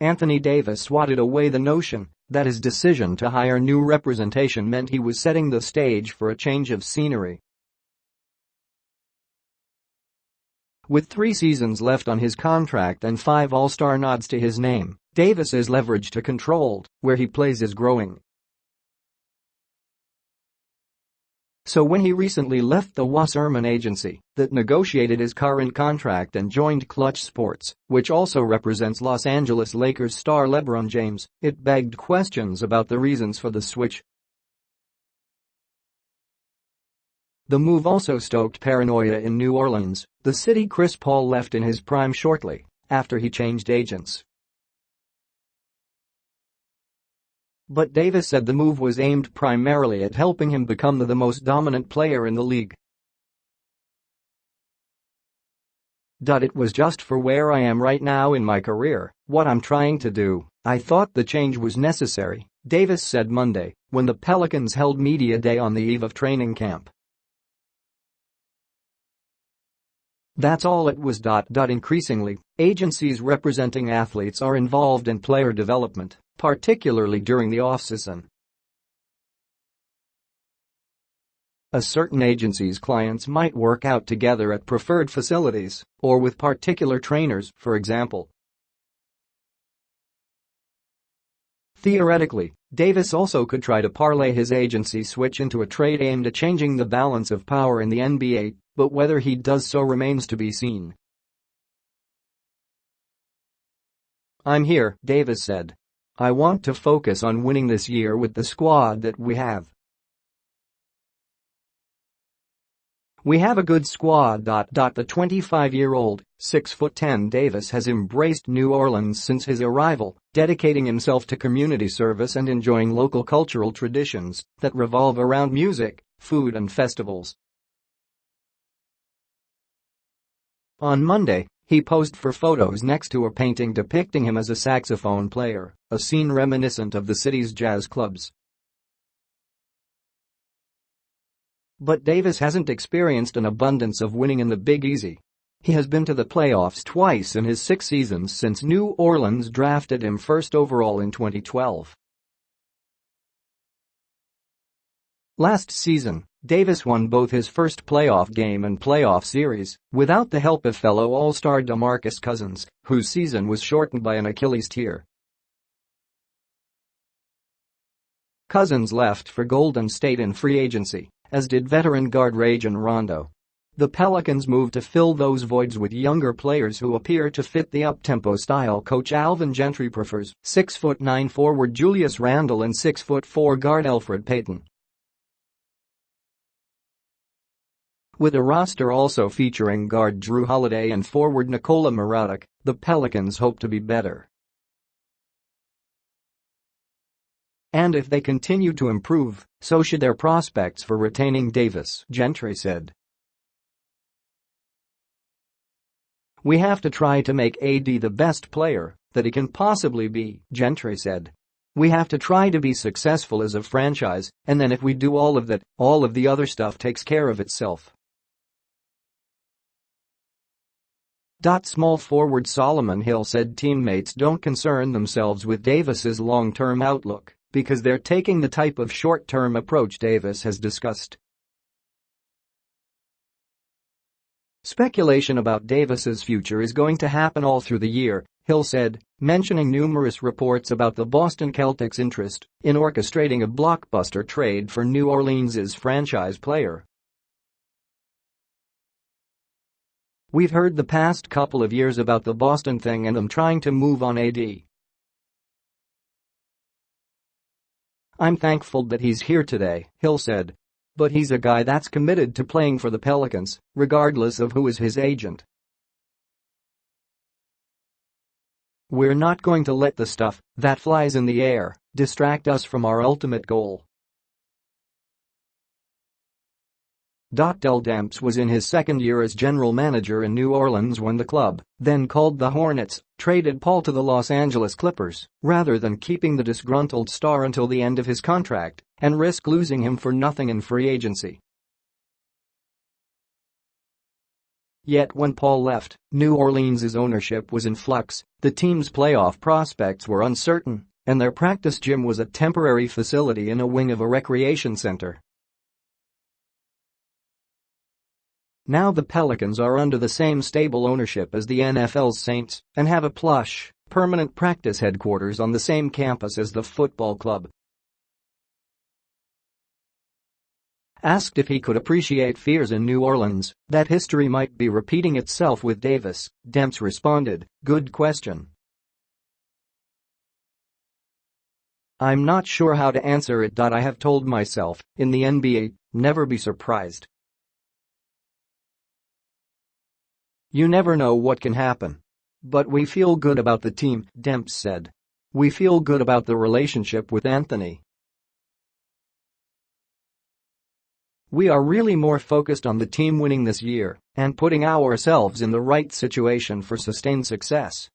Anthony Davis swatted away the notion that his decision to hire new representation meant he was setting the stage for a change of scenery. With 3 seasons left on his contract and 5 All-Star nods to his name, Davis's leverage to control where he plays is growing. So when he recently left the Wasserman agency that negotiated his current contract and joined Klutch Sports, which also represents Los Angeles Lakers star LeBron James, it begged questions about the reasons for the switch. The move also stoked paranoia in New Orleans, the city Chris Paul left in his prime shortly after he changed agents. But Davis said the move was aimed primarily at helping him become the most dominant player in the league. It was just for where I am right now in my career, what I'm trying to do. I thought the change was necessary, Davis said Monday when the Pelicans held media day on the eve of training camp. That's all it was. Increasingly, agencies representing athletes are involved in player development, particularly during the off-season. A certain agency's clients might work out together at preferred facilities or with particular trainers, for example. Theoretically, Davis also could try to parlay his agency switch into a trade aimed at changing the balance of power in the NBA, but whether he does so remains to be seen. I'm here, Davis said. I want to focus on winning this year with the squad that we have. We have a good squad. The 25-year-old, 6'10" Davis has embraced New Orleans since his arrival, dedicating himself to community service and enjoying local cultural traditions that revolve around music, food and festivals. On Monday, he posed for photos next to a painting depicting him as a saxophone player, a scene reminiscent of the city's jazz clubs. But Davis hasn't experienced an abundance of winning in the Big Easy. He has been to the playoffs twice in his 6 seasons since New Orleans drafted him first overall in 2012. Last season, Davis won both his first playoff game and playoff series without the help of fellow All-Star DeMarcus Cousins, whose season was shortened by an Achilles tear. Cousins left for Golden State in free agency, as did veteran guard Rajon Rondo. The Pelicans moved to fill those voids with younger players who appear to fit the up-tempo style coach Alvin Gentry prefers, 6'9" forward Julius Randle and 6'4" guard Elfrid Payton. With a roster also featuring guard Drew Holiday and forward Nikola Mirotic, the Pelicans hope to be better. And if they continue to improve, so should their prospects for retaining Davis, Gentry said. We have to try to make AD the best player that he can possibly be, Gentry said. We have to try to be successful as a franchise, and then if we do all of that, all of the other stuff takes care of itself. Small forward Solomon Hill said teammates don't concern themselves with Davis's long-term outlook because they're taking the type of short-term approach Davis has discussed. Speculation about Davis's future is going to happen all through the year, Hill said, mentioning numerous reports about the Boston Celtics' interest in orchestrating a blockbuster trade for New Orleans' franchise player. We've heard the past couple of years about the Boston thing and them trying to move on AD. I'm thankful that he's here today, Hill said. But he's a guy that's committed to playing for the Pelicans, regardless of who is his agent. We're not going to let the stuff that flies in the air distract us from our ultimate goal. Dell Demps was in his second year as general manager in New Orleans when the club, then called the Hornets, traded Paul to the Los Angeles Clippers rather than keeping the disgruntled star until the end of his contract and risk losing him for nothing in free agency. Yet when Paul left, New Orleans' ownership was in flux, the team's playoff prospects were uncertain, and their practice gym was a temporary facility in a wing of a recreation center. Now the Pelicans are under the same stable ownership as the NFL's Saints and have a plush, permanent practice headquarters on the same campus as the football club. Asked if he could appreciate fears in New Orleans that history might be repeating itself with Davis, Demps responded, "Good question. I'm not sure how to answer it. I have told myself, in the NBA, never be surprised. You never know what can happen. But we feel good about the team," Demps said. "We feel good about the relationship with Anthony. We are really more focused on the team winning this year and putting ourselves in the right situation for sustained success."